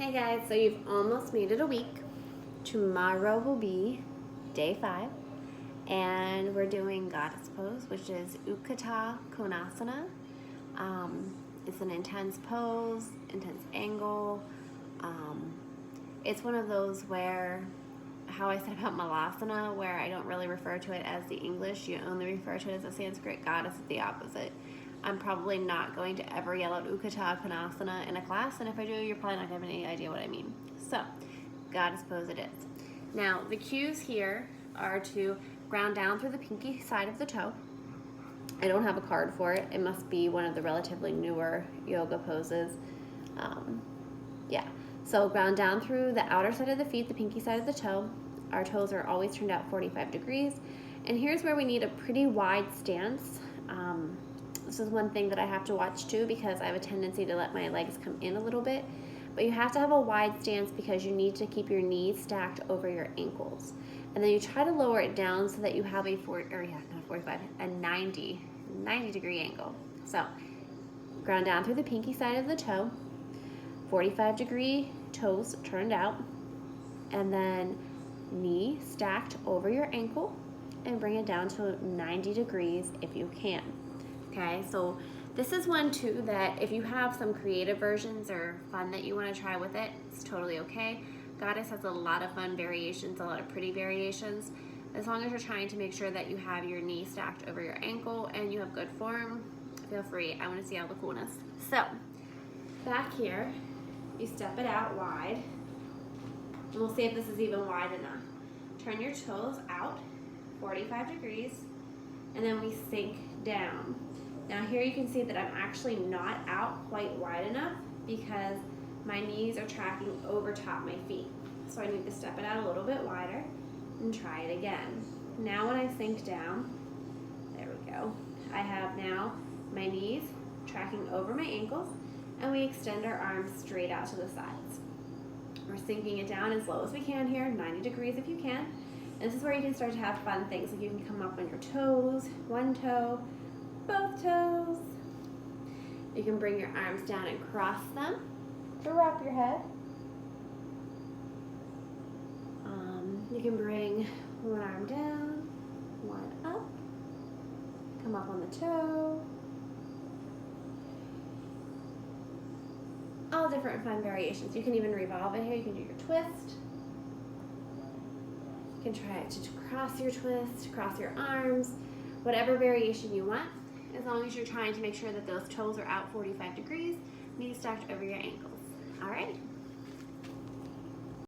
Hey guys, so you've almost made it a week. Tomorrow will be day 5, and we're doing goddess pose, which is utkata konasana. It's an intense pose, intense angle. It's one of those where, how I said about malasana, where I don't really refer to it as the English, you only refer to it as a Sanskrit goddess. It's the opposite. I'm probably not going to ever yell out utkata konasana in a class, and if I do, you're probably not going to have any idea what I mean. So, goddess pose it is. Now, the cues here are to ground down through the pinky side of the toe. I don't have a card for it. It must be one of the relatively newer yoga poses. Yeah. So ground down through the outer side of the feet, the pinky side of the toe. Our toes are always turned out 45 degrees. And here's where we need a pretty wide stance. This is one thing that I have to watch too, because I have a tendency to let my legs come in a little bit. But you have to have a wide stance because you need to keep your knees stacked over your ankles. And then you try to lower it down so that you have a 90 degree angle. So ground down through the pinky side of the toe, 45 degree toes turned out, and then knee stacked over your ankle, and bring it down to 90 degrees if you can. Okay, so this is one too that if you have some creative versions or fun that you want to try with it, it's totally okay. Goddess has a lot of fun variations, a lot of pretty variations. As long as you're trying to make sure that you have your knee stacked over your ankle and you have good form, feel free. I want to see all the coolness. So, back here, you step it out wide, and we'll see if this is even wide enough. Turn your toes out 45 degrees, and then we sink down. Now here you can see that I'm actually not out quite wide enough because my knees are tracking over top my feet. So I need to step it out a little bit wider and try it again. Now when I sink down, there we go, I have now my knees tracking over my ankles, and we extend our arms straight out to the sides. We're sinking it down as low as we can here, 90 degrees if you can. And this is where you can start to have fun things, like you can come up on your toes, one toe, both toes. You can bring your arms down and cross them to wrap your head. You can bring one arm down, one up, come up on the toe. All different fun variations. You can even revolve it here. You can do your twist. You can try it to cross your twist, cross your arms, whatever variation you want, as long as you're trying to make sure that those toes are out 45 degrees, knees stacked over your ankles.